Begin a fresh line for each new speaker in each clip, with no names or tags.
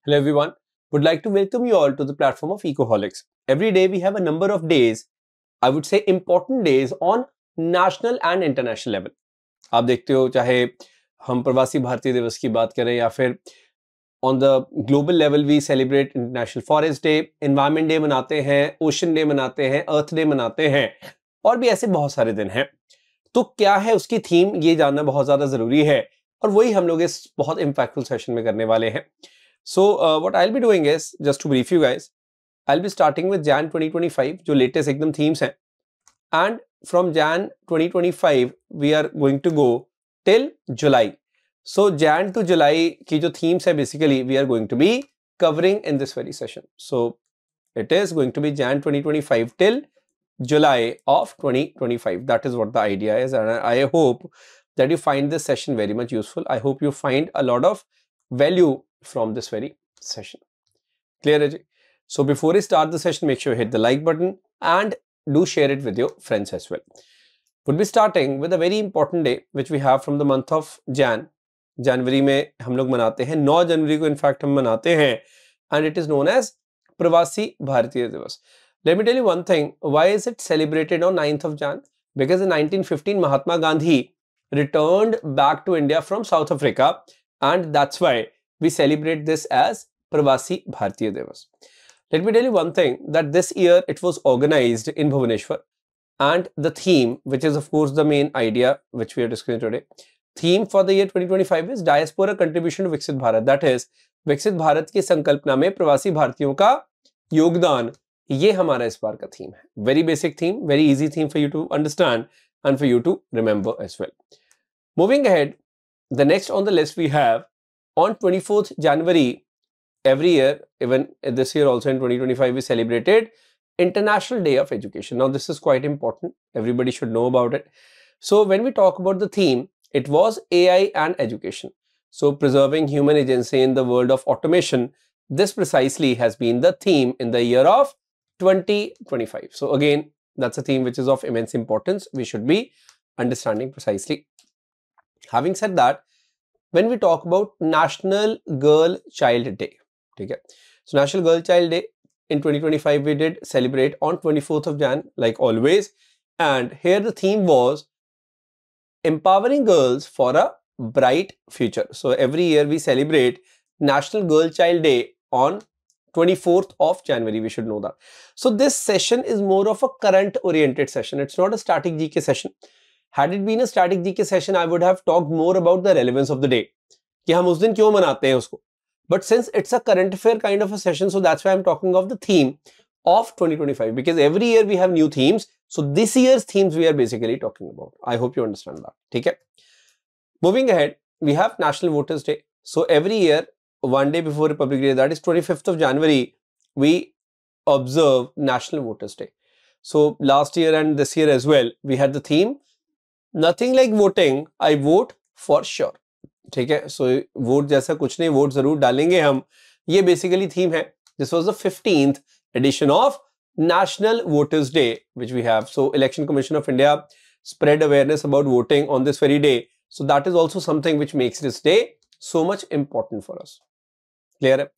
Hello everyone, would like to welcome you all to the platform of Ecoholics. Every day we have a number of days, I would say important days on national and international level. आप देखते हो चाहे हम प्रवासी भारतीय दिवस की बात करें या फिर on the global level we celebrate International Forest Day, Environment Day मनाते हैं, Ocean Day मनाते हैं, Earth Day मनाते हैं और भी ऐसे बहुत सारे दिन हैं. तो क्या है उसकी थीम ये जानना बहुत ज़्यादा ज़रूरी है और वही हम लोग इस बहुत impactful सेशन में करने वाले हैं. So what I'll be doing is, just to brief you guys, I'll be starting with Jan 2025 जो latest एकदम themes हैं, and from Jan 2025 we are going to go till July. So Jan to July की जो themes है basically we are going to be covering in this very session. So it is going to be Jan 2025 till July of 2025. That is what the idea is, and I hope that you find this session very much useful. I hope you find a lot of value from this very session. Clear hai ji? So before I start the session, make sure you hit the like button and do share it with your friends as well. We'll be starting with a very important day which we have from the month of Jan. जनवरी में हम लोग मनाते हैं, 9 जनवरी को in fact हम मनाते हैं, and it is known as प्रवासी भारतीय दिवस. Let me tell you one thing, why is it celebrated on 9th of Jan? Because in 1915 Mahatma Gandhi returned back to India from South Africa, and that's why we celebrate this as Pravasi Bharatiya Divas. Let me tell you one thing, that this year it was organized in Bhubaneswar, and the theme, which is of course the main idea which we are discussing today, theme for the year 2025 is Diaspora Contribution to Viksit Bharat. That is, विकसित भारत की संकल्पना में प्रवासी भारतीयों का योगदान, ये हमारा इस बार का थीम है. Very basic theme, very easy theme for you to understand and for you to remember as well. Moving ahead, the next on the list we have, on 24th January, every year, even this year also in 2025, we celebrated International Day of Education. Now, this is quite important. Everybody should know about it. So, when we talk about the theme, it was AI and education. So, preserving human agency in the world of automation. This precisely has been the theme in the year of 2025. So, again, that's a theme which is of immense importance. We should be understanding precisely. Having said that, when we talk about National Girl Child Day, okay? So National Girl Child Day in 2025 we did celebrate on 24th of Jan, like always, and here the theme was empowering girls for a bright future. So every year we celebrate National Girl Child Day on 24th of January, we should know that. So this session is more of a current oriented session. It's not a static GK session. Had it been a static GK session, I would have talked more about the relevance of the day. कि हम उस दिन क्यों मनाते हैं उसको. But since it's a current affair kind of a session, so that's why I'm talking of the theme of 2025. Because every year we have new themes. So this year's themes we are basically talking about. I hope you understand that. Okay? Moving ahead, we have National Voters Day. So every year, one day before Republic Day, that is 25th of January, we observe National Voters Day. So last year and this year as well, we had the theme, nothing like voting, I vote for sure. ठीक है, so vote जैसा कुछ नहीं, vote जरूर डालेंगे हम, ये basically theme है. This was the 15th edition of National Voters Day which we have. So Election Commission of India spread awareness about voting on this very day. So that is also something which makes this day so much important for us. Clear है?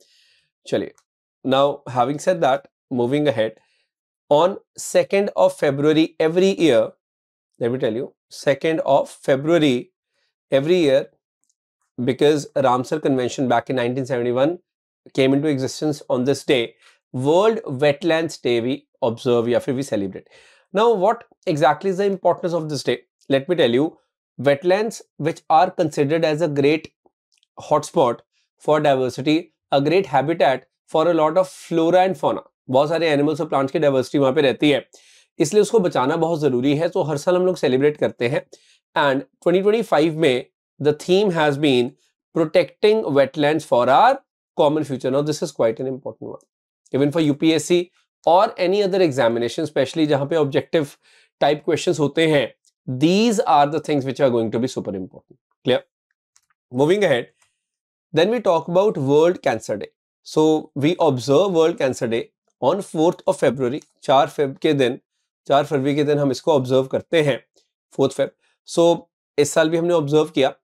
चलिए. Now having said that, moving ahead, on 2nd of February every year, let me tell you, 2nd of February every year, because Ramsar Convention back in 1971 came into existence on this day, World Wetlands Day we observe या फिर we celebrate. Now, what exactly is the importance of this day? Let me tell you, wetlands which are considered as a great hotspot for diversity, a great habitat for a lot of flora and fauna. बहुत सारे animals और plants की diversity वहाँ पे रहती है, इसलिए उसको बचाना बहुत ज़रूरी है. तो हर साल हम लोग celebrate करते हैं. And 2025 में the theme has been protecting wetlands for our common future. Now, this is quite an important one. Even for UPSC or any other examination, especially जहाँ पे objective type questions होते हैं, these are the things which are going to be super important. Clear? Moving ahead, then we talk about World Cancer Day. So, we observe World Cancer Day on 4th of February. 4 फरवरी के दिन हम इसको observe करते हैं, 4th Feb. So, इस साल भी हमने ऑब्जर्व किया.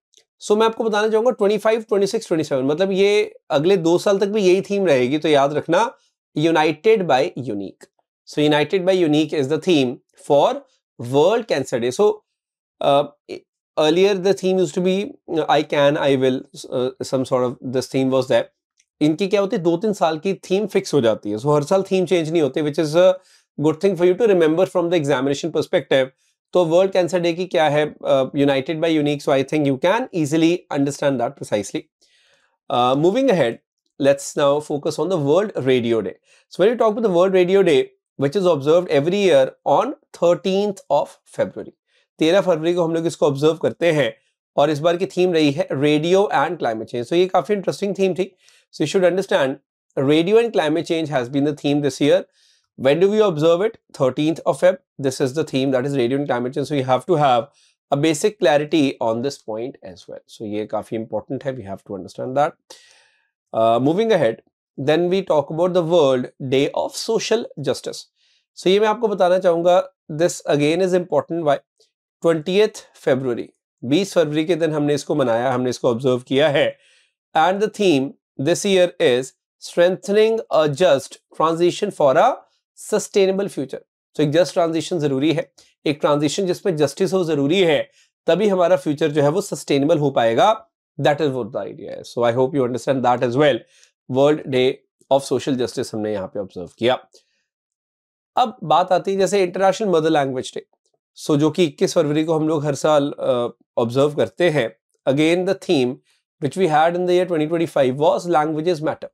सो मैं आपको बताना चाहूंगा 25, 26, 27 मतलब ये अगले 2 साल तक भी यही थीम रहेगी, तो याद रखना united by unique. So united by unique is the theme for world cancer day. So earlier the theme used to be I can, I will, some sort of this theme was there. इनकी क्या होती है 2-3 साल की theme fix हो जाती है, सो हर साल थीम चेंज नहीं होती, which is a good thing for you to remember from the examination perspective. तो वर्ल्ड कैंसर डे की क्या है, united by unique, so I think you can easily understand that precisely. Moving ahead, let's now focus on the World Radio Day. So when you talk about the World Radio Day, which is observed every year on 13th of February. 13 फरवरी को हम लोग इसको observe करते हैं और इस बार की थीम रही है रेडियो एंड क्लाइमेट चेंज. तो ये काफी इंटरेस्टिंग थीम थी. So you should understand radio and climate change has been the theme this year. When do we observe it? 13th of Feb. This is the theme, that is radio and climate change. So you have to have a basic clarity on this point as well. So ये काफी important है. We have to understand that. Moving ahead, then we talk about the World Day of Social Justice. So ये मैं आपको बताना चाहूँगा, this again is important. Why? 20th February, 20 फरवरी के दिन हमने इसको मनाया, हमने इसको ऑब्जर्व किया है. And the theme this year is strengthening a just transition for a sustainable future. So एक just transition जरूरी है, एक transition जिसमें justice हो जरूरी है, तभी हमारा future जो है वो sustainable हो पाएगा. That is what the idea is. So I hope you understand that as well. World Day of Social Justice हमने यहाँ पे ऑब्जर्व किया. अब बात आती है जैसे इंटरनेशनल मदर लैंग्वेज डे, सो जो कि 21 फरवरी को हम लोग हर साल ऑब्जर्व करते हैं. Again the theme which we had in the year 2025 was languages matter.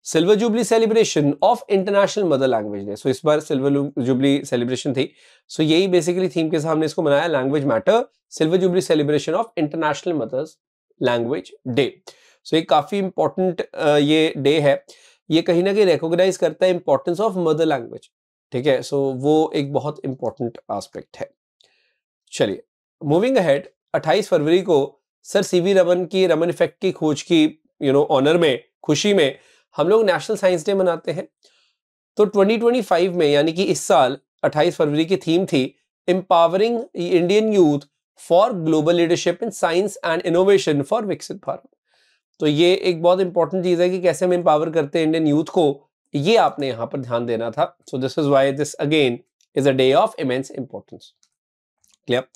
Silver jubilee celebration of international mother language day. So इस बार सिल्वर जुबली सेलिब्रेशन थी, सो यही बेसिकली थीम के साथ हमने इसको मनाया, language matter, silver jubilee celebration of international mothers language day. So एक काफी इंपॉर्टेंट ये डे है. ये कहीं ना कहीं रिकॉग्नाइज करता है इंपॉर्टेंस ऑफ मदर लैंग्वेज. ठीक है, सो वो एक बहुत इंपॉर्टेंट एस्पेक्ट है. चलिए मूविंग अहेड, 28 फरवरी को सर सीवी रमन की रमन इफेक्ट की खोज की ऑनर में, खुशी में हम लोग नेशनल साइंस डे मनाते हैं. तो 2025 में यानी कि इस साल 28 फरवरी की थीम थी empowering Indian youth for global leadership in science and innovation for विकसित भारत. तो ये एक बहुत इंपॉर्टेंट चीज है कि कैसे हम एम्पावर करते हैं इंडियन यूथ को, ये आपने यहाँ पर ध्यान देना था. So this is why this again is a day of immense importance. Clear.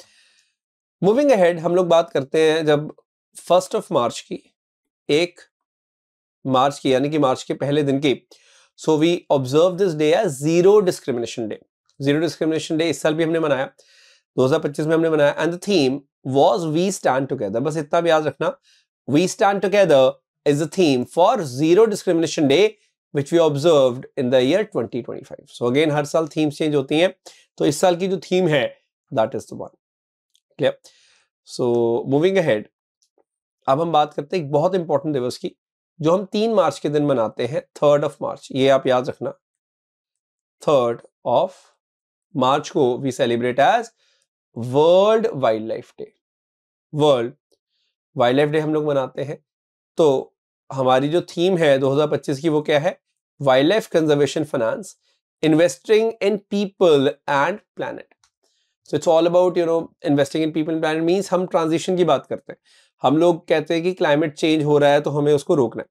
Moving ahead, हम लोग बात करते हैं जब 1 मार्च की, 1 मार्च की यानी कि मार्च के पहले दिन की. So we observe this day as zero discrimination day. Zero discrimination day इस साल भी हमने मनाया, 2025 में हमने मनाया. And the theme was we stand together. बस इतना भी याद रखना, we stand together is the theme for zero discrimination day which we observed in the year 2025. So again हर साल थीम्स चेंज होती हैं, तो इस साल की जो थीम है that is the one. Clear? So moving ahead, अब हम बात करते हैं एक बहुत इंपॉर्टेंट दिवस की जो हम 3 मार्च के दिन मनाते हैं, 3rd of March. ये आप याद रखना, 3rd of March को we celebrate as world wild life day. World wild life day हम लोग मनाते हैं. तो हमारी जो थीम है 2025 की वो क्या है, wild life conservation finance, investing in people and planet. So it's all about investing in people and planet. Means हम ट्रांजिशन की बात करते हैं. हम लोग कहते हैं कि क्लाइमेट चेंज हो रहा है तो हमें उसको रोकना है.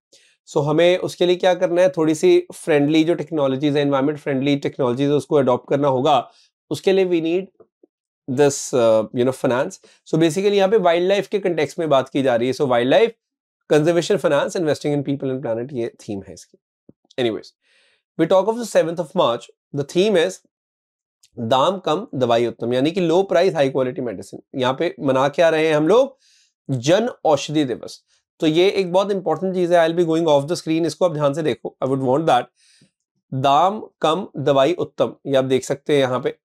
सो हमें उसके लिए क्या करना है, थोड़ी सी फ्रेंडली जो टेक्नोलॉजीज है, एनवायरमेंट फ्रेंडली टेक्नोलॉजीज, उसको अडॉप्ट करना होगा. उसके लिए we need this finance. So basically यहाँ पे वाइल्ड लाइफ के कंटेक्स्ट में बात की जा रही है. So wild life conservation finance, investing in people and planet, ये थीम है इसकी. Anyways, we talk of the 7th of March. The theme is दाम कम दवाई उत्तम, यानी कि low price high quality medicine. यहाँ पे मना के आ रहे हैं हम लोग जन औषधि दिवस. तो ये एक बहुत इंपॉर्टेंट चीज है. I will be going of the screen, इसको आप ध्यान से देखो. I would want that. दाम कम दवाई उत्तम, ये आप देख सकते हैं यहाँ पे.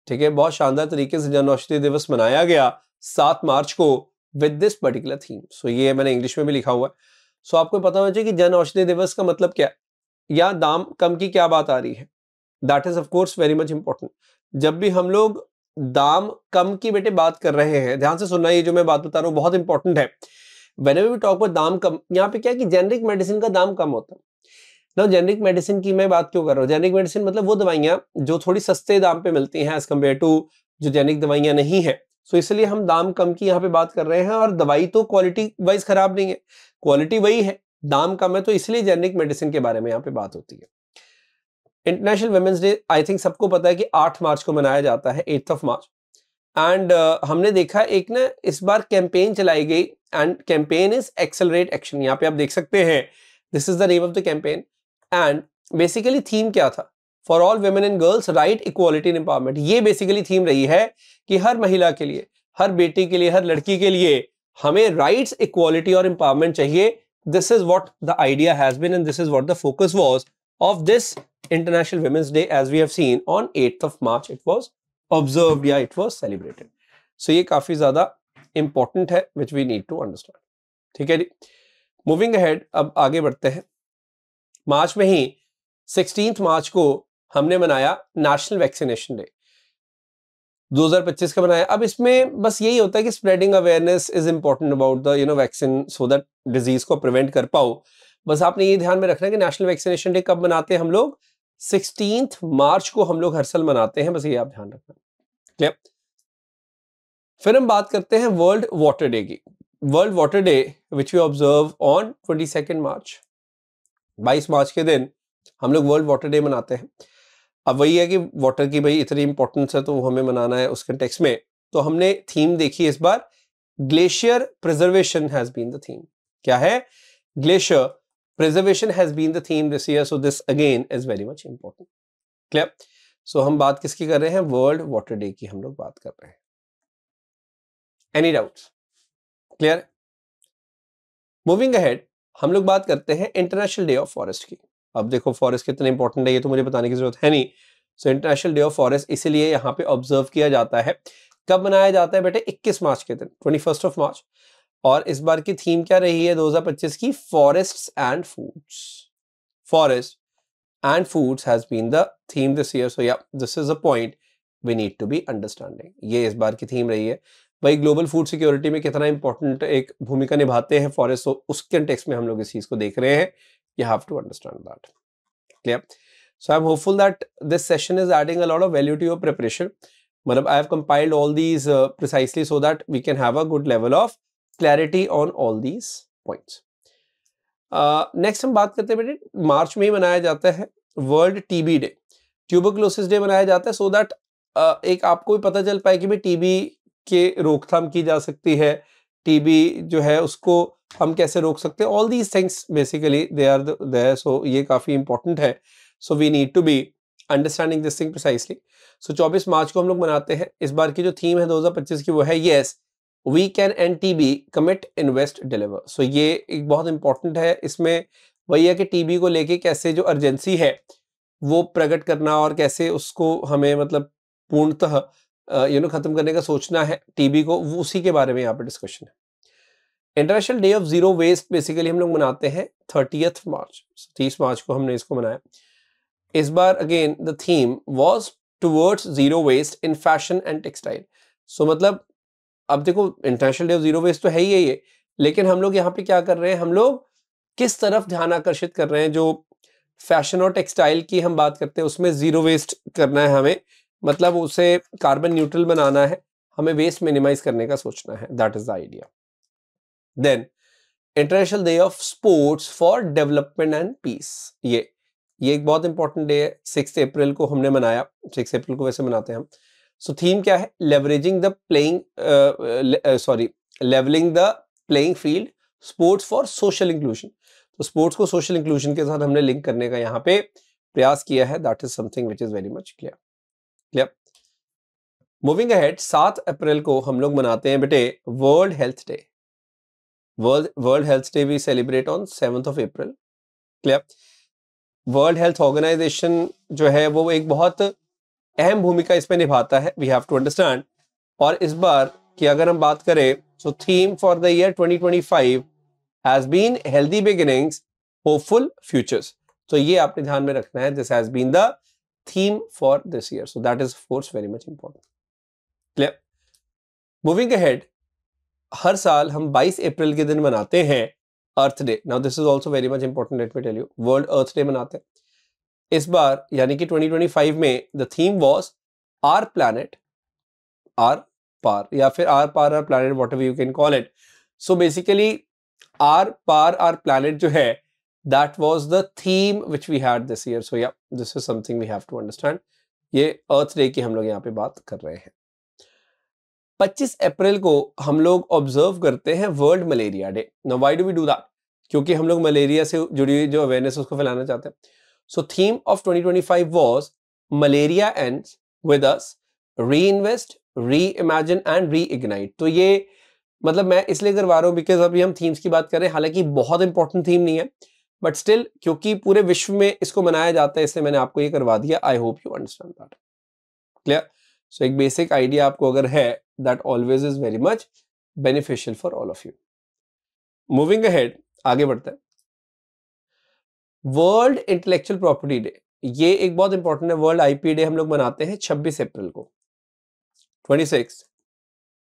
ठीक है, बहुत शानदार तरीके से जन औषधि दिवस मनाया गया 7 मार्च को विद दिस पर्टिकुलर थीम. सो ये मैंने इंग्लिश में भी लिखा हुआ है. सो आपको पता होना चाहिए कि जन औषधि दिवस का मतलब क्या है या दाम कम की क्या बात आ रही है. That is of course very much important. जब भी हम लोग दाम कम की बेटे बात कर रहे हैं, ध्यान से सुनना, ये जो मैं बात बता रहा हूँ बहुत इंपॉर्टेंट है. व्हेनेवर वी टॉक अबाउट दाम कम, यहाँ पे क्या है कि जेनरिक मेडिसिन का दाम कम होता है ना. जेनरिक मेडिसिन की मैं बात क्यों कर रहा हूँ, जेनरिक मेडिसिन मतलब वो दवाइयाँ जो थोड़ी सस्ते दाम पे मिलती हैं एज कम्पेयर टू जो जेनरिक दवाइयाँ नहीं है. सो इसलिए हम दाम कम की यहाँ पे बात कर रहे हैं, और दवाई तो क्वालिटी वाइज खराब नहीं है, क्वालिटी वही है, दाम कम है, तो इसलिए जेनरिक मेडिसिन के बारे में यहाँ पे बात होती है। International women's day I think सबको पता है कि 8 मार्च को मनाया जाता है, 8th ऑफ मार्च। एंड हमने देखा एक ना इस बार कैंपेन चलाई गई, and campaign is accelerate action. यहाँ पे आप देख सकते हैं, this is the name of the campaign, and basically theme क्या था, for all women and girls right equality and empowerment. ये बेसिकली थीम रही है कि हर महिला के लिए, हर बेटी के लिए, हर लड़की के लिए हमें राइट्स, इक्वालिटी और एम्पावरमेंट चाहिए। This is what the idea has been and this is what the focus was of this international women's day, as we have seen on 8th of March it was observed या it was celebrated. So ये काफी ज्यादा important है, which we need to understand. ठीक है जी, moving ahead, अब आगे बढ़ते हैं। मार्च में ही 16th मार्च को हमने मनाया नेशनल वैक्सीनेशन डे, 2025 का बनाया। अब इसमें बस यही होता है कि spreading awareness is important about the vaccine, so that disease को प्रिवेंट कर पाओ। बस आपने ये ध्यान में रखना है कि नेशनल वैक्सीनेशन डे कब मनाते हैं हम लोग, 16th मार्च को हम लोग हर साल मनाते हैं, बस ये आप ध्यान रखना। क्लियर। फिर हम बात करते हैं वर्ल्ड वाटर डे की। World water day which we observe on 22 March, 22 मार्च के दिन हम लोग वर्ल्ड वाटर डे मनाते हैं। अब वही है कि वाटर की भाई इतनी इंपॉर्टेंस है तो वो हमें मनाना है उस कंटेक्स्ट में। तो हमने थीम देखी इस बार, glacier preservation has been the theme. क्या है, glacier preservation has been the theme this year, so this again is very much important. Clear? So हम बात किसकी कर रहे हैं, वर्ल्ड वाटर डे की हम लोग बात कर रहे हैं। Any doubts? Clear? Moving ahead, हम लोग बात करते हैं इंटरनेशनल डे ऑफ फॉरेस्ट की। अब देखो फॉरेस्ट कितने इंपॉर्टेंट है ये तो मुझे बताने की जरूरत है नहीं। So international day of forest इसीलिए यहाँ पे ऑब्जर्व किया जाता है। कब मनाया जाता है बेटे, 21 मार्च के दिन, 21st ऑफ मार्च। और इस बार की थीम क्या रही है 2025 की, forests and foods. Forest and foods has been the theme this year, so या this is a point we need to be understanding. ये इस बार की थीम रही है। भाई ग्लोबल फूड सिक्योरिटी में कितना इंपॉर्टेंट एक भूमिका निभाते हैं फॉरेस्ट, तो उस कंटेक्स्ट में हम लोग इस चीज को देख रहे हैं। You have to understand that. Clear. So I am hopeful that this session is adding a lot of value to your preparation. मतलब I have compiled all these precisely so that we can have a good level of clarity on all these points. Next हम बात करते हैं बेटे, मार्च में ही मनाया जाता है world TB day, tuberculosis day मनाया जाता है, सो दैट एक आपको भी पता चल पाए कि भाई टीबी के रोकथाम की जा सकती है, टीबी जो है उसको हम कैसे रोक सकते हैं। All these things basically they are there, so ये काफी इंपॉर्टेंट है। So we need to be understanding this thing precisely. So 24 मार्च को हम लोग मनाते हैं। इस बार की जो थीम है 2025 की वो है yes We can and TB commit, invest, deliver. So ये एक बहुत इंपॉर्टेंट है। इसमें वही है कि टीबी को लेके कैसे जो अर्जेंसी है वो प्रकट करना और कैसे उसको हमें मतलब पूर्णतः खत्म करने का सोचना है टीबी को, वो उसी के बारे में यहाँ पे डिस्कशन है। International day of zero waste basically हम लोग मनाते हैं 30th मार्च, 30 मार्च को हमने इसको मनाया। इस बार again the theme was towards zero waste in fashion and textile. So मतलब अब देखो international day of zero waste तो है ही है ये, लेकिन हम लोग यहाँ पे क्या कर रहे हैं, हम लोग किस तरफ ध्यान आकर्षित कर रहे हैं। जो फैशन और टेक्सटाइल की हम बात करते हैं उसमें जीरो वेस्ट करना है हमें, मतलब उसे कार्बन न्यूट्रल बनाना है, हमें वेस्ट मिनिमाइज करने का सोचना है। That is the idea. Then international day of sports for development and peace, ये एक बहुत इंपॉर्टेंट डे है। 6 अप्रैल को हमने मनाया, 6 अप्रैल को वैसे मनाते हैं हम। सो थीम क्या है, leveraging the leveling the playing field, sports for social inclusion. तो स्पोर्ट्स को सोशल इंक्लूजन के साथ हमने लिंक करने का यहाँ पे प्रयास किया है। That is something which is very much clear. Moving ahead, 7 अप्रैल को हम लोग मनाते हैं बेटे world health day. World health day we celebrate on 7th of April. Clear. World health organisation जो है वो एक बहुत अहम भूमिका इसमें निभाता है, वी हैव टू अंडरस्टैंड। और इस बार की अगर हम बात करें, so theme for the year 2025 has been healthy beginnings, hopeful futures. तो ये आपने ध्यान में रखना है, this has been the theme for this year, so that is of course very much important. Clear. Moving ahead, हर साल हम 22 अप्रैल के दिन मनाते हैं earth day. Now this is also very much important, let me tell you, world earth day मनाते हैं इस बार, यानी कि 2025 में the theme was our power, या फिर our power our planet, whatever you can call it. So basically our power our planet जो है, that was the theme which we had this year. So या this is something we have to understand. ये earth day की हम लोग यहाँ पे बात कर रहे हैं. 25 अप्रैल को हम लोग ऑब्जर्व करते हैं world malaria day. Now why do we do that? क्योंकि हम लोग मलेरिया से जुड़ी हुई जो अवेयरनेस उसको फैलाना चाहते हैं. So theme of 2025 was malaria ends with us, reinvest, reimagine and reignite. तो ये मतलब मैं इसलिए करवा रहा हूँ बिकॉज अभी हम थीम्स की बात कर रहे हैं, हालांकि बहुत इंपॉर्टेंट थीम नहीं है, बट स्टिल क्योंकि पूरे विश्व में इसको मनाया जाता है, इसलिए मैंने आपको ये करवा दिया. I hope you understand that. Clear? So एक बेसिक आइडिया आपको अगर है, that always is very much beneficial for all of you. Moving ahead, आगे बढ़ते हैं. वर्ल्ड इंटेलेक्चुअल प्रॉपर्टी डे, ये एक बहुत इंपॉर्टेंट है. वर्ल्ड आईपी डे हम लोग मनाते हैं 26 अप्रैल को. 26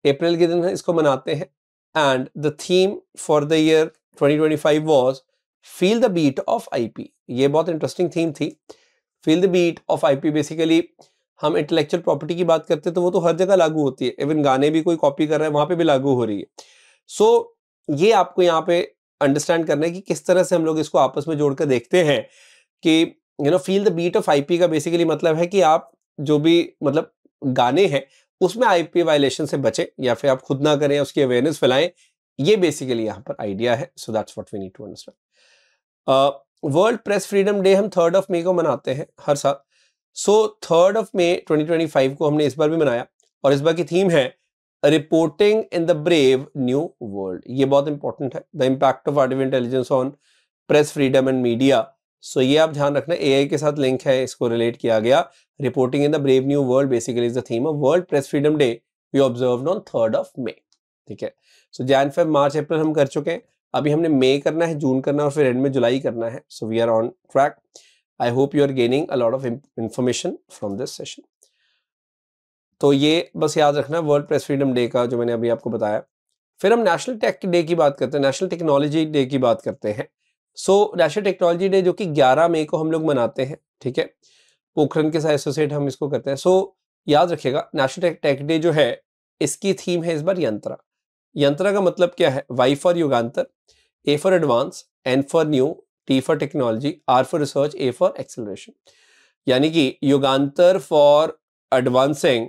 अप्रैल के दिन इसको मनाते हैं. And the theme for the year 2025 was feel the beat of IP. ये बहुत इंटरेस्टिंग थीम थी. Feel the beat of IP, basically हम इंटेलेक्चुअल प्रॉपर्टी की बात करते हैं तो वो तो हर जगह लागू होती है. इवन गाने भी कोई कॉपी कर रहा है वहां पे भी लागू हो रही है. सो ये आपको यहाँ पे अंडरस्टैंड करना है कि किस तरह से हम लोग इसको आपस में जोड़कर देखते हैं कि you know feel the beat of IP का बेसिकली मतलब है कि आप जो भी मतलब गाने हैं उसमें आईपी वायलेशन से बचें, या फिर आप खुद ना करें, उसकी अवेयरनेस फैलाएं. ये बेसिकली यहाँ पर आइडिया है. So that's what we need to understand. World press freedom day हम 3 मई को मनाते हैं हर साल. सो 3 मई 2025 को हमने इस बार भी मनाया, और इस बार की थीम है reporting in the brave new world. ये बहुत इंपॉर्टेंट है. The impact of artificial intelligence on press freedom and media. So ये आप ध्यान रखना, एआई के साथ लिंक है, इसको रिलेट किया गया. Reporting in the brave new world basically is the theme of world press freedom day we observed on 3 May. ठीक है. सो जैन फेब मार्च अप्रैल हम कर चुके हैं. अभी हमने मई करना है, जून करना है, और फिर एंड में जुलाई करना है. So we are on track. I hope you are gaining a lot of information from this session. तो ये बस याद रखना वर्ल्ड प्रेस फ्रीडम डे का जो मैंने अभी आपको बताया. फिर हम नेशनल टेक डे की बात करते हैं, नेशनल टेक्नोलॉजी डे की बात करते हैं. सो नेशनल टेक्नोलॉजी डे जो कि 11 मई को हम लोग मनाते हैं. ठीक है. पोखरन के साथ एसोसिएट हम इसको करते हैं. सो याद रखिएगा, नेशनल टेक डे जो है इसकी थीम है इस बार यंत्रा. यंत्रा का मतलब क्या है? Y for Yugantar, A for advance, N for new, T for technology, R for research, A for acceleration. यानी कि Yugantar for advancing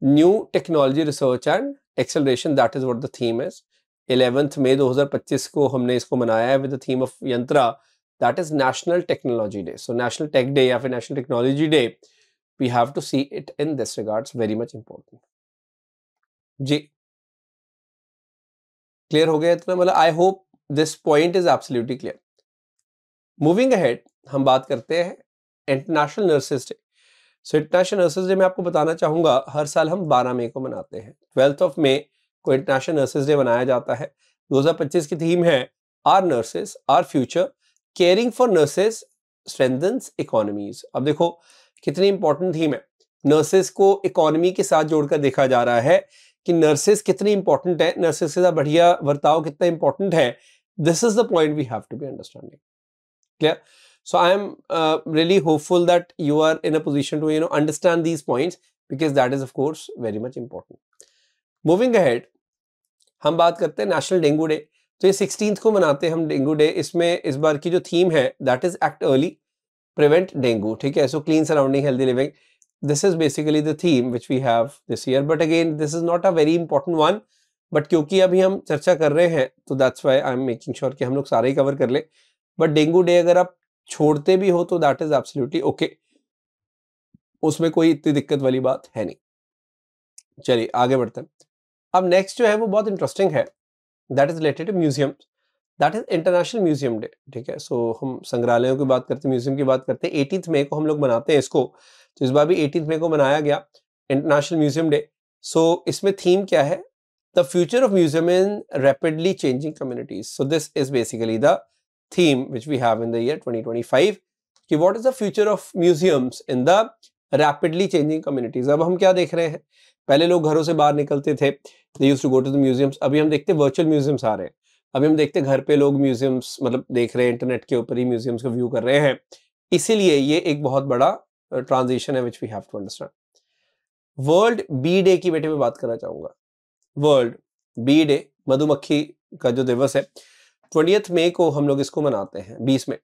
new technology research and acceleration. That is what the theme is. 11 मई 2025 को हमने इसको मनाया है with the theme of Yantra. That is national technology day. So national tech day या फिर national technology day, we have to see it in this regards. Very much important. जी clear हो गया इतना? मतलब I hope this point is absolutely clear. Moving ahead, हम बात करते हैं international nurses day. So international nurses day मैं आपको बताना चाहूंगा, हर साल हम 12 मई को मनाते हैं. 12 मई को इंटरनेशनल नर्सेज डे मनाया जाता है. 2025 की थीम है our nurses our future, caring for nurses strengthens economies. अब देखो कितनी इंपॉर्टेंट थीम है. नर्सेज को इकोनॉमी के साथ जोड़कर देखा जा रहा है कि नर्सेज कितनी इंपॉर्टेंट है, नर्सेज के साथ बढ़िया बर्ताव कितना इंपॉर्टेंट है. This is the point we have to be understanding. Clear? So I am really hopeful that you are in a position to understand these points, because that is of course very much important. Moving ahead, हम बात करते हैं national dengue day. तो ये 16 को मनाते हैं हम डेंगू डे. इसमें इस बार की जो थीम है that is act early, prevent dengue. ठीक है. So clean surrounding, healthy living, this is basically the theme which we have this year. But again this is not a very important one, but क्योंकि अभी हम चर्चा कर रहे हैं तो that's why I am making sure कि हम लोग सारे ही कवर कर ले. बट डेंगू डे अगर आप छोड़ते भी हो तो दैट इज एब्सोल्युटली ओके, उसमें कोई इतनी दिक्कत वाली बात है नहीं. चलिए आगे बढ़ते हैं. अब नेक्स्ट जो है वो बहुत इंटरेस्टिंग है, that is related to museum. That is international museum day. ठीक है. सो हम संग्रहालयों की बात करते हैं, म्यूजियम की बात करते हैं. 18 मई को हम लोग मनाते हैं इसको. तो इस बार भी 18 मई को मनाया गया इंटरनेशनल म्यूजियम डे. सो इसमें थीम क्या है? The future of museum in rapidly changing communities. So this is basically the theme which we have in the year 2025 कि what is the future of museums in the rapidly changing communities. अब हम क्या देख रहे हैं? पहले लोग घरों से बाहर निकलते थे, they used to go to the museums. अभी हम देखते हैं वर्चुअल म्यूजियम्स आ रहे हैं. अभी हम देखते हैं घर पे लोग म्यूजियम्स मतलब देख रहे हैं, इंटरनेट के ऊपर ही म्यूजियम्स को व्यू कर रहे हैं. इसीलिए ये एक बहुत बड़ा ट्रांजिशन है which we have to understand. World bee day की बेटे में बात करना चाहूंगा। वर्ल्ड बी डे, मधुमक्खी का जो दिवस है, 20th मई को हम लोग इसको मनाते हैं, 20 में।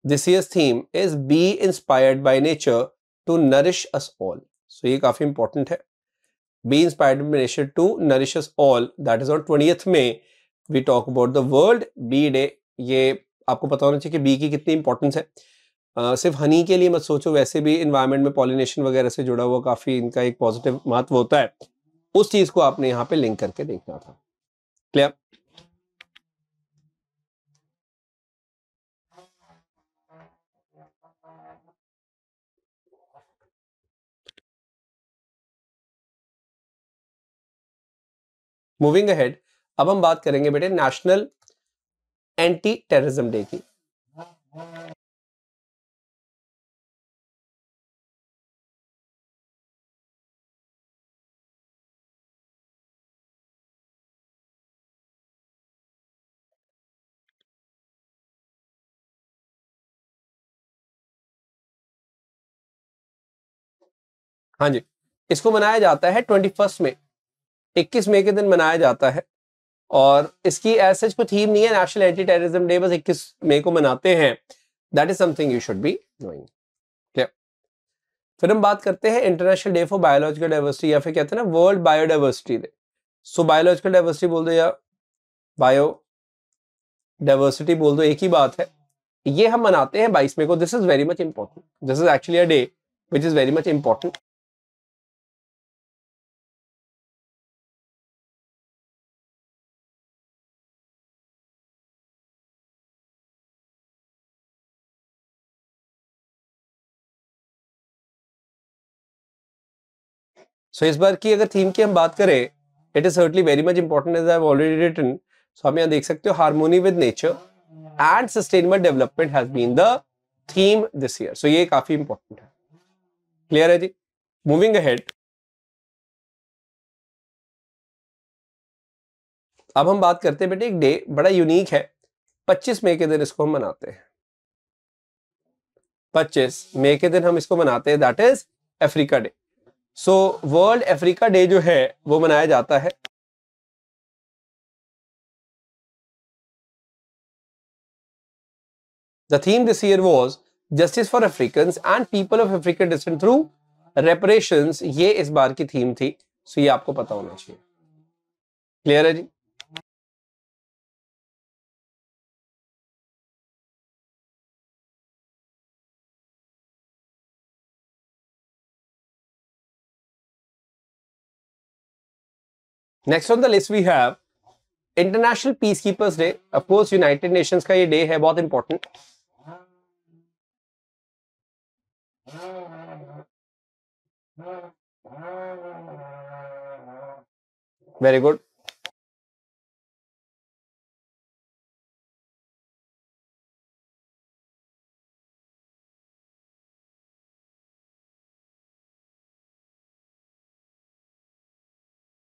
This year's theme is be inspired by nature to nourish us all. So ये काफी इंपॉर्टेंट है। Be inspired by nature to nourish us all, that is on 20th मई we talk about the world bee day. ये आपको पता होना चाहिए कि बी की कितनी इंपॉर्टेंस है। सिर्फ हनी के लिए मत सोचो, वैसे भी इन्वायरमेंट में पॉलिनेशन वगैरह से जुड़ा हुआ काफी इनका एक पॉजिटिव महत्व होता है। उस चीज को आपने यहाँ पे लिंक करके देखना था। क्लियर? मूविंग अहेड, अब हम बात करेंगे बेटे नेशनल एंटी टेररिज्म डे की। हाँ जी, इसको मनाया जाता है 21 में, 21 मई के दिन मनाया जाता है। और इसकी एज सच कोई थीम नहीं है, नेशनल एंटी टेररिज्म डे बस 21 मई को मनाते हैं। That is something you should be knowing. फिर हम बात करते हैं international day for biological diversity, या फिर कहते हैं ना world biodiversity day. So biological diversity बोल दो या बायो डाइवर्सिटी बोल दो, एक ही बात है। ये हम मनाते हैं 22 मई को। This is very much important, this is actually a day which is very much important. So इस बार की अगर थीम की हम बात करें, it is certainly very much important as I have already written. So आप यहाँ देख सकते हो, harmony with nature and sustainable development has been the theme this year. So ये काफी इंपॉर्टेंट है। क्लियर है जी? मूविंग अहेड, अब हम बात करते हैं बेटे एक डे बड़ा यूनिक है। 25 मई के दिन इसको हम मनाते हैं। 25 मई के दिन हम इसको मनाते हैं, that is Africa day. So world Africa day जो है वो मनाया जाता है। The theme this year was Justice for Africans and People of African Descent through Reparations। ये इस बार की थीम थी। सो ये आपको पता होना चाहिए। क्लियर है जी? Next on the list we have international peace keepers day. Of course united nations का ये डे है, बहुत important. Very good.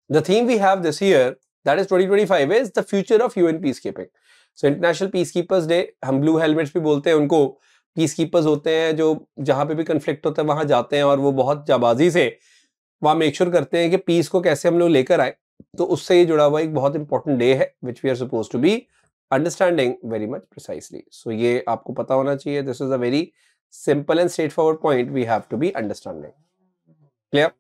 The theme we have this year, that is 2025, is the future of UN peacekeeping. So International Peacekeepers Day, हम blue helmets भी बोलते हैं उनको। Peace keepers होते हैं जो जहां पे भी कंफ्लिक्ट होता है वहां जाते हैं और वो बहुत जाबाजी से वहां मेक श्योर करते हैं कि पीस को कैसे हम लोग लेकर आए। तो उससे ये जुड़ा हुआ एक बहुत इंपॉर्टेंट डे है which we are suppose to be understanding very much precisely. So ये आपको पता होना चाहिए। This is a very simple and straight forward point we have to be understanding. Clear?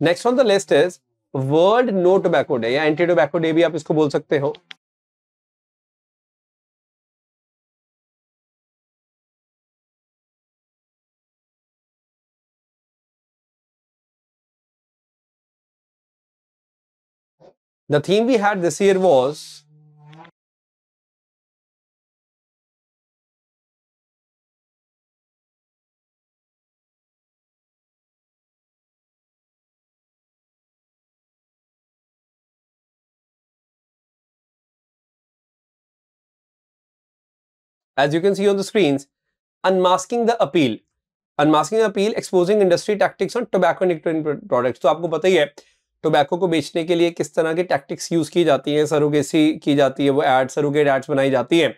Next on the list is world no tobacco day, या anti tobacco day भी आप इसको बोल सकते हो। The theme we had this year was as you can see on the screens, unmasking the appeal. Unmasking the appeal, exposing industry tactics on tobacco nicotine products। तो आपको पता ही है टोबैको को बेचने के लिए किस तरह की टैक्टिक्स यूज की जाती हैं, सरोगेसी की जाती है, वो एड सरोगेट एड्स बनाई जाती हैं।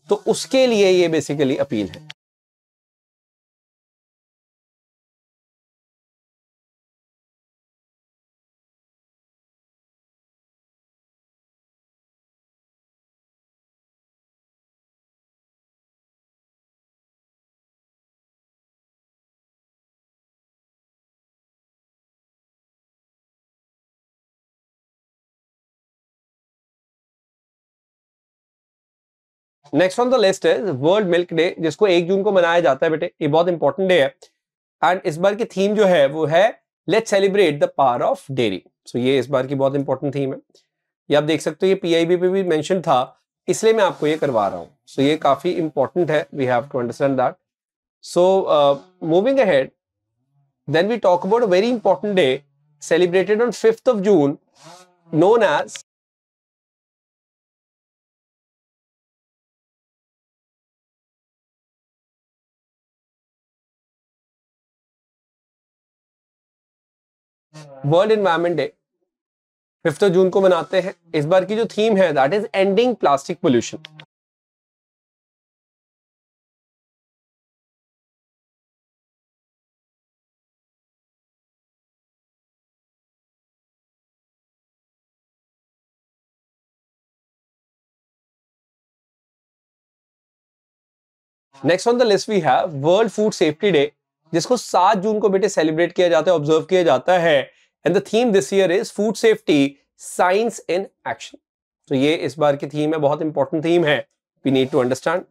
तो उसके लिए ये बेसिकली अपील है। नेक्स्ट ऑन द लिस्ट है वर्ल्ड मिल्क डे, जिसको 1 जून को मनाया जाता है बेटे। ये बहुत इंपॉर्टेंट डे है एंड इस बार की थीम जो है वो है let's celebrate the power of dairy. So ये इस बार की बहुत इंपॉर्टेंट थीम है। ये आप देख सकते हो, ये पीआईबी पे भी मेंशन था, इसलिए मैं आपको ये करवा रहा हूँ। सो ये काफी इंपॉर्टेंट है, we have to understand that. So moving ahead, then we talk about a very important day celebrated on 5th of June, known as world environment day. 5th जून को मनाते हैं। इस बार की जो थीम है that is ending plastic pollution. Next on the list we have world food safety day, जिसको 7 जून को बेटे सेलिब्रेट किया जाता है, ऑब्जर्व किया जाता है। And the theme this year is food safety science in action. तो ये इस बार की थीम है, बहुत इंपॉर्टेंट थीम है, we need to understand.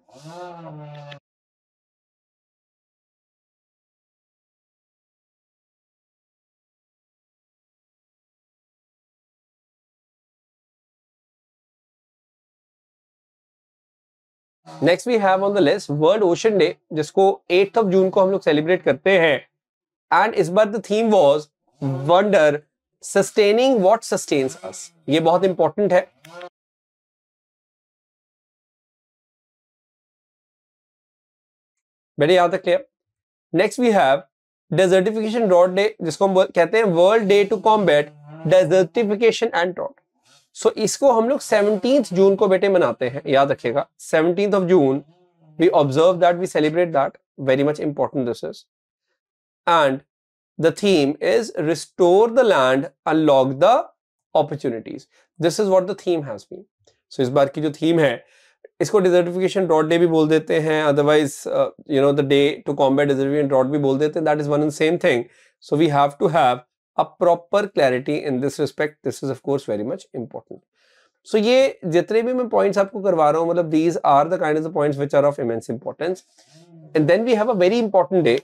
Next we have on the list world ocean day, जिसको 8 जून को हम लोग सेलिब्रेट करते हैं। एंड इस बार the theme was wonder sustaining what sustains us. ये बहुत इंपॉर्टेंट है। बेटे यहां तक clear. Next we have desertification drought day, जिसको हम कहते हैं world day to combat desertification and drought. So इसको हम लोग 17 जून को बेटे मनाते हैं, याद रखिएगा 17 June we observe that, we celebrate that, very much important this is. And the theme is restore the land, unlock the opportunities. This is what the theme has been. So इस बार की जो थीम है, इसको desertification drought day भी बोल देते हैं, otherwise you know the day to combat desertification drought भी बोल देते हैं, that is one and same thing. So we have to have a proper clarity in this respect. This is of course very much important. So ये जितने भी मैं points आपको करवा रहा हूँ, मतलब these are the kind of the points which are of immense importance. And then we have a very important day.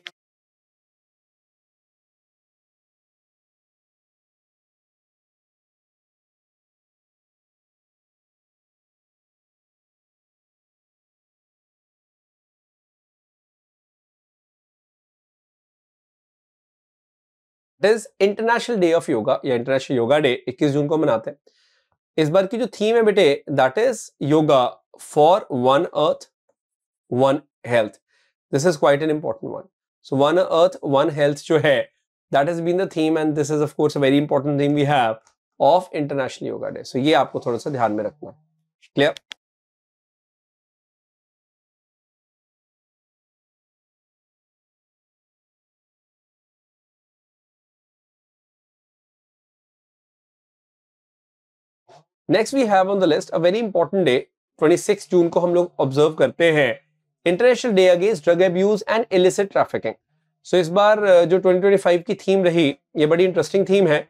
It is International Day of Yoga या International Yoga Day, 21 जून को मनाते हैं। इस बार की जो थीम है बेटे that is yoga for one earth one health. This is quite an important one. So one earth one health जो है that has been the theme, and this is of course a very important theme we have of international yoga day. So ये आपको थोड़ा सा ध्यान में रखना। Clear? Next we have on the list a very important day, 26 जून को हम लोग ऑब्जर्व करते हैं, international day against drug abuse and illicit trafficking. So इस बार जो 2025 की थीम रही, ये बड़ी इंटरेस्टिंग थीम है।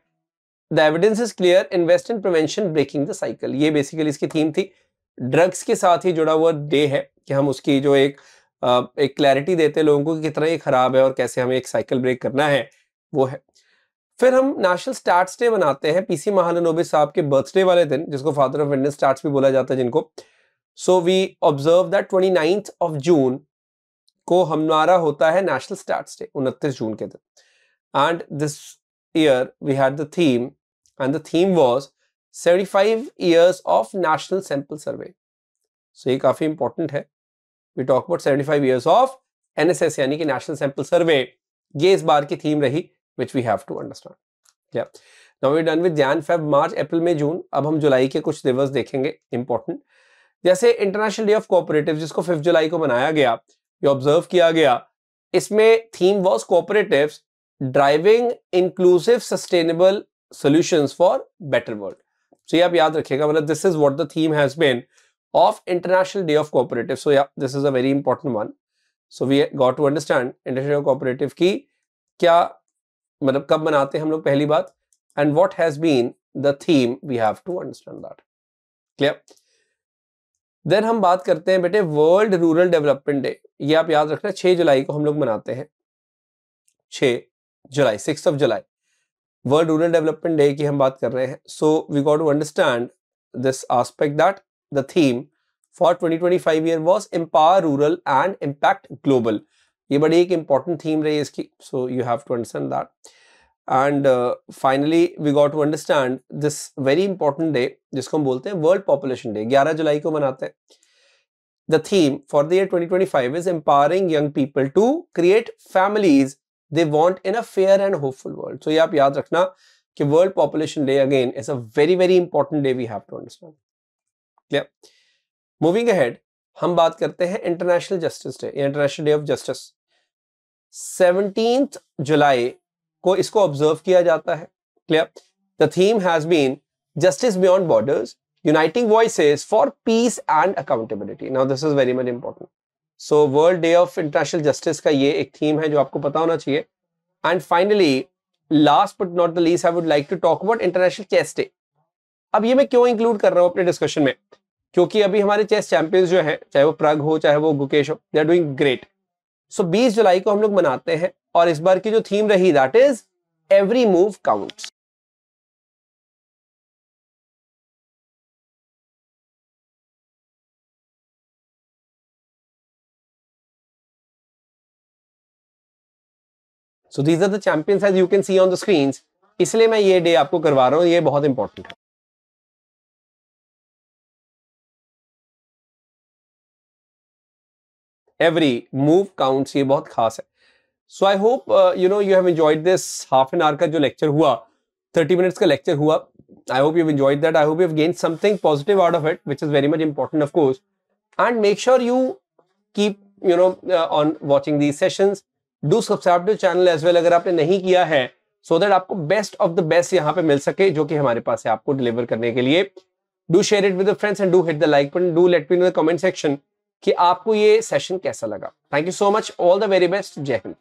The evidence is clear, invest in prevention breaking the cycle. ये इसकी थीम थी। ड्रग्स के साथ ही जुड़ा हुआ डे है कि हम उसकी जो एक क्लैरिटी देते हैं लोगों को कि कितना ये खराब है और कैसे हमें एक साइकिल ब्रेक करना है, वो है। फिर हम नेशनल स्टैट्स डे मनाते हैं, पीसी महालनोबिस साहब के बर्थडे वाले दिन, जिसको फादर ऑफ इंडियन स्टैट्स भी बोला जाता है जिनको। सो वी ऑब्जर्व दैट 29 जून को हमारा होता है नेशनल स्टैट्स डे, 29 जून के दिन। And this year we had the theme, and the theme was 75 years of national sample survey. So ये काफी इंपॉर्टेंट है। We talk about 75 years of NSS यानी कि नेशनल सैंपल सर्वे। ये इस बार की थीम रही which we have to understand. Yeah. Now we're done with Jan, Feb, March, April, May, June. अब हम जुलाई के कुछ दिवस देखेंगे इंपॉर्टेंट, जैसे इंटरनेशनल डे ऑफ कोऑपरेटिव जिसको 5 जुलाई को मनाया गया, ये ऑब्जर्व किया गया, इसमें theme was cooperatives driving inclusive sustainable solutions for better world. So ये आप याद रखिएगा, मतलब this is what the theme has been of international day of cooperative. So या this is a very important one. So we got to understand international day of cooperative की क्या मतलब कब मनाते हैं हम लोग, पहली बात, and what has been the theme, we have to understand that. Clear? Then हम बात करते हैं बेटे वर्ल्ड रूरल डेवलपमेंट डे। ये आप याद रखना 6 जुलाई को हम लोग मनाते हैं, 6 जुलाई, 6 जुलाई वर्ल्ड रूरल डेवलपमेंट डे की हम बात कर रहे हैं। So we got to understand this aspect that the theme for 2025 year was empower rural and impact global. ये बड़ी एक इंपॉर्टेंट थीम रही है इसकी, so you have to understand that. And finally we got to understand this very important day जिसको हम बोलते हैं वर्ल्ड पॉपुलेशन डे, 11 जुलाई को मनाते हैं। The theme for the year 2025 is empowering young people to create families they want in a fair and hopeful world. So ये आप याद रखना कि World Population Day again is a very very important day we have to understand. Clear? Moving ahead, हम बात करते हैं International Justice Day, International Day of Justice. 17th जुलाई को इसको ऑब्जर्व किया जाता है। Clear? The theme has been Justice Beyond Borders, Uniting Voices for Peace and Accountability. Now this is very much important. So world day of international justice का ये एक theme है जो आपको पता होना चाहिए। And finally last but not the least I would like to talk about international chess day. अब ये मैं क्यों इंक्लूड कर रहा हूँ अपने डिस्कशन में, क्योंकि अभी हमारे चेस चैंपियंस जो हैं, चाहे वो प्रग हो चाहे वो गुकेश हो, दे आर डूइंग ग्रेट। सो 20 जुलाई को हम लोग मनाते हैं और इस बार की जो थीम रही that is every move counts. So these are the champions as you can see on the screens. इसलिए मैं ये डे आपको करवा रहा हूँ, ये बहुत इंपॉर्टेंट है। Every move counts, ये बहुत खास है। So I hope you know you have enjoyed this half an hour का जो लेक्चर हुआ, 30 minutes का लेक्चर हुआ। I hope you've enjoyed that. I hope you've gained something positive out of it, which is very much important, of course. And make sure you keep on watching these sessions. Do subscribe to channel as well अगर आपने नहीं किया है, so that आपको best of the best यहाँ पे मिल सके जो कि हमारे पास है आपको डिलीवर करने के लिए। Do share it with friends and do hit the like button. Do let me know in the comment section कि आपको ये सेशन कैसा लगा। Thank you so much, all the very best, जय हिंद।